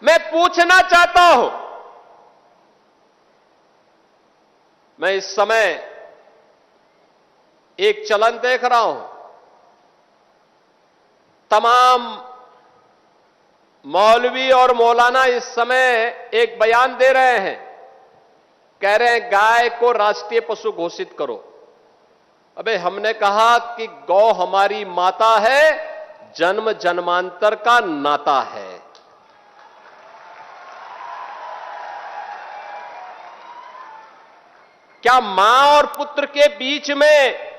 मैं पूछना चाहता हूं, मैं इस समय एक चलन देख रहा हूं, तमाम मौलवी और मौलाना इस समय एक बयान दे रहे हैं, कह रहे हैं गाय को राष्ट्रीय पशु घोषित करो। अबे हमने कहा कि गौ हमारी माता है, जन्म जन्मांतर का नाता है। क्या मां और पुत्र के बीच में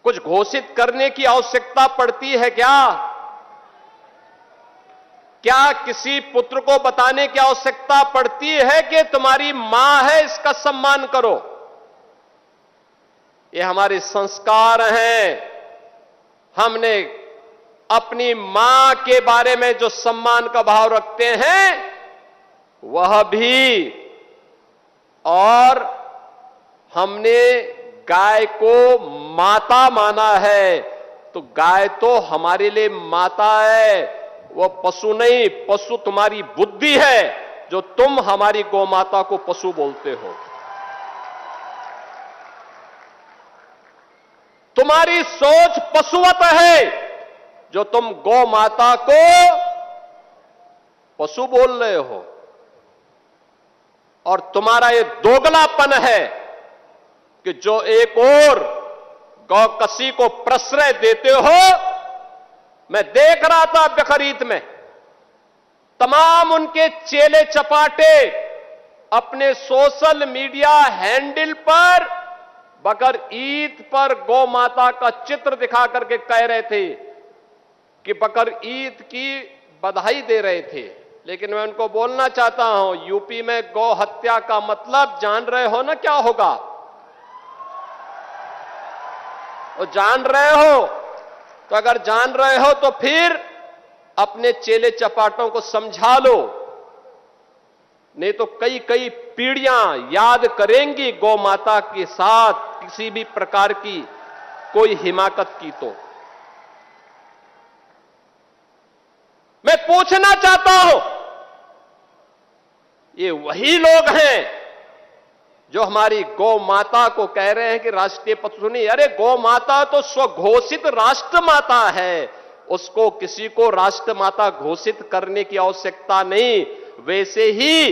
कुछ घोषित करने की आवश्यकता पड़ती है क्या? क्या किसी पुत्र को बताने की आवश्यकता पड़ती है कि तुम्हारी मां है, इसका सम्मान करो? ये हमारे संस्कार हैं। हमने अपनी मां के बारे में जो सम्मान का भाव रखते हैं वह भी, और हमने गाय को माता माना है, तो गाय तो हमारे लिए माता है, वह पशु नहीं। पशु तुम्हारी बुद्धि है, जो तुम हमारी गौ माता को पशु बोलते हो। तुम्हारी सोच पशुवत है, जो तुम गौ माता को पशु बोल रहे हो। और तुम्हारा ये दोगलापन है कि जो एक और गौकसी को प्रश्रय देते हो। मैं देख रहा था बकरीद में तमाम उनके चेले चपाटे अपने सोशल मीडिया हैंडल पर बकर ईद पर गौ माता का चित्र दिखा करके कह रहे थे कि बकर ईद की बधाई दे रहे थे। लेकिन मैं उनको बोलना चाहता हूं, यूपी में गौ हत्या का मतलब जान रहे हो ना क्या होगा? वो जान रहे हो? तो अगर जान रहे हो तो फिर अपने चेले चपाटों को समझा लो, नहीं तो कई कई पीढ़ियां याद करेंगी गौ माता के साथ किसी भी प्रकार की कोई हिमाकत की। तो मैं पूछना चाहता हूं, ये वही लोग हैं जो हमारी गौ माता को कह रहे हैं कि राष्ट्रीय पशु नहीं। अरे गौ माता तो स्वघोषित राष्ट्र माता है, उसको किसी को राष्ट्र माता घोषित करने की आवश्यकता नहीं। वैसे ही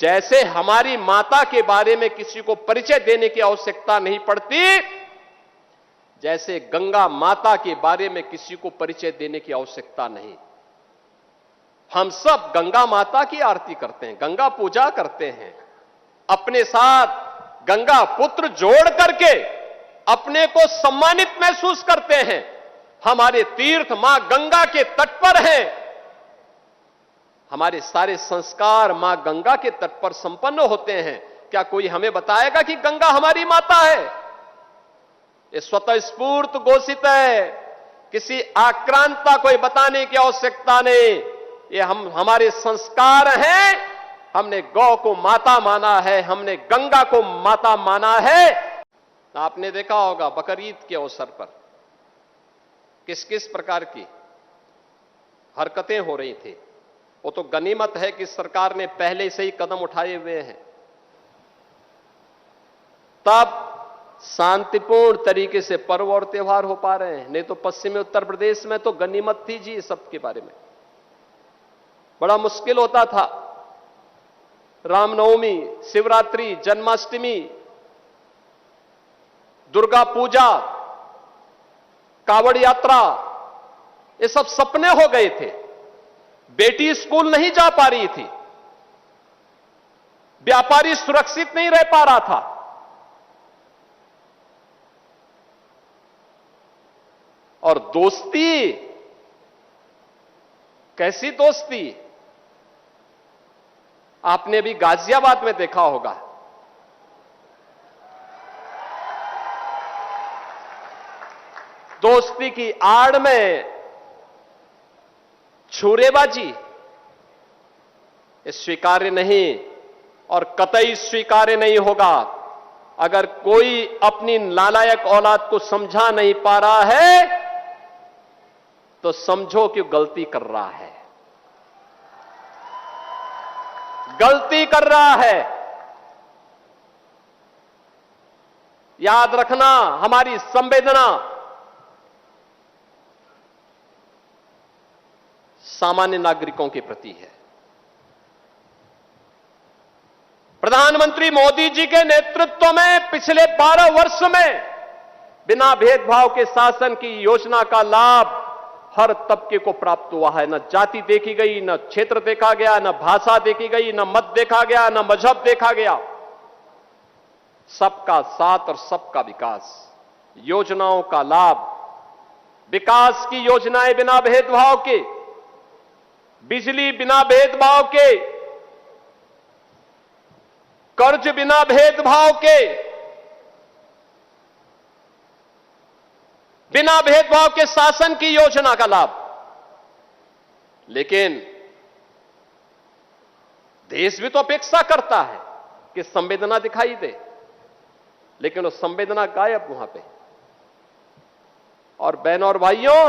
जैसे हमारी माता के बारे में किसी को परिचय देने की आवश्यकता नहीं पड़ती, जैसे गंगा माता के बारे में किसी को परिचय देने की आवश्यकता नहीं। हम सब गंगा माता की आरती करते हैं, गंगा पूजा करते हैं, अपने साथ गंगा पुत्र जोड़ करके अपने को सम्मानित महसूस करते हैं। हमारे तीर्थ मां गंगा के तट पर हैं, हमारे सारे संस्कार मां गंगा के तट पर संपन्न होते हैं। क्या कोई हमें बताएगा कि गंगा हमारी माता है? ये स्वतः स्फूर्त घोषित है, किसी आक्रांता कोई बताने की आवश्यकता नहीं। ये हमारे संस्कार हैं। हमने गौ को माता माना है, हमने गंगा को माता माना है। आपने देखा होगा बकरीद के अवसर पर किस किस प्रकार की हरकतें हो रही थी। वो तो गनीमत है कि सरकार ने पहले से ही कदम उठाए हुए हैं, तब शांतिपूर्ण तरीके से पर्व और त्योहार हो पा रहे हैं। नहीं तो पश्चिमी उत्तर प्रदेश में तो गनीमत थी जी, सबके बारे में बड़ा मुश्किल होता था। रामनवमी, शिवरात्रि, जन्माष्टमी, दुर्गा पूजा, कावड़ यात्रा, ये सब सपने हो गए थे। बेटी स्कूल नहीं जा पा रही थी, व्यापारी सुरक्षित नहीं रह पा रहा था। और दोस्ती, कैसी दोस्ती? आपने भी गाजियाबाद में देखा होगा, दोस्ती की आड़ में छुरेबाजी, ये स्वीकार्य नहीं और कतई स्वीकार्य नहीं होगा। अगर कोई अपनी नालायक औलाद को समझा नहीं पा रहा है तो समझो कि गलती कर रहा है। गलती कर रहा है। याद रखना, हमारी संवेदना सामान्य नागरिकों के प्रति है। प्रधानमंत्री मोदी जी के नेतृत्व में पिछले 12 वर्ष में बिना भेदभाव के शासन की योजना का लाभ हर तबके को प्राप्त हुआ है। न जाति देखी गई, न क्षेत्र देखा गया, न भाषा देखी गई, न मत देखा गया, न मजहब देखा गया। सबका साथ और सबका विकास, योजनाओं का लाभ, विकास की योजनाएं बिना भेदभाव के, बिजली बिना भेदभाव के, कर्ज बिना भेदभाव के, बिना भेदभाव के शासन की योजना का लाभ। लेकिन देश भी तो अपेक्षा करता है कि संवेदना दिखाई दे, लेकिन वो संवेदना गायब वहां पे। और बहनों और भाइयों,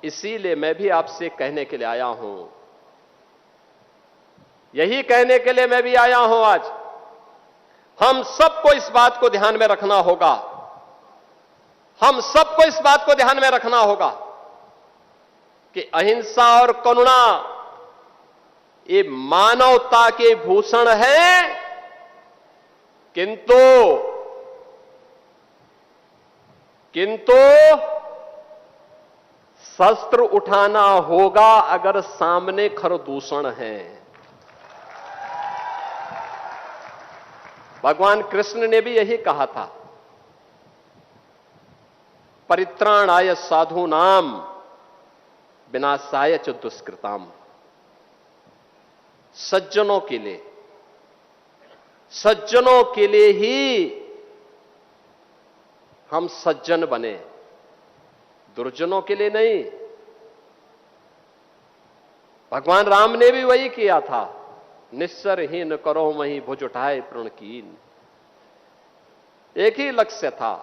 इसीलिए मैं भी आपसे कहने के लिए आया हूं, यही कहने के लिए मैं भी आया हूं आज। हम सबको इस बात को ध्यान में रखना होगा, हम सबको इस बात को ध्यान में रखना होगा कि अहिंसा और करुणा ये मानवता के भूषण हैं, किंतु शस्त्र उठाना होगा अगर सामने खरदूषण है। भगवान कृष्ण ने भी यही कहा था, परित्राणाय साधूनाम विनाशाय च दुष्कृताम। सज्जनों के लिए ही हम सज्जन बने, दुर्जनों के लिए नहीं। भगवान राम ने भी वही किया था, निस्सरहीन करो मही भुज उठाए प्रणकीन। एक ही लक्ष्य था,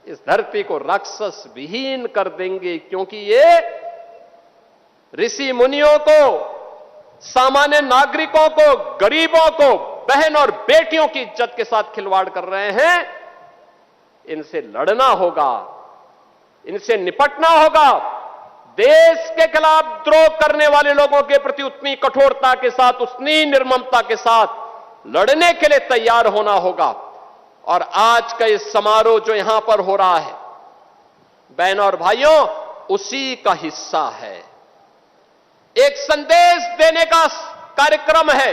इस धरती को राक्षस विहीन कर देंगे, क्योंकि ये ऋषि मुनियों को, सामान्य नागरिकों को, गरीबों को, बहन और बेटियों की इज्जत के साथ खिलवाड़ कर रहे हैं। इनसे लड़ना होगा, इनसे निपटना होगा। देश के खिलाफ द्रोह करने वाले लोगों के प्रति उतनी कठोरता के साथ, उतनी निर्ममता के साथ लड़ने के लिए तैयार होना होगा। और आज का ये समारोह जो यहां पर हो रहा है, बहनों और भाइयों, उसी का हिस्सा है। एक संदेश देने का कार्यक्रम है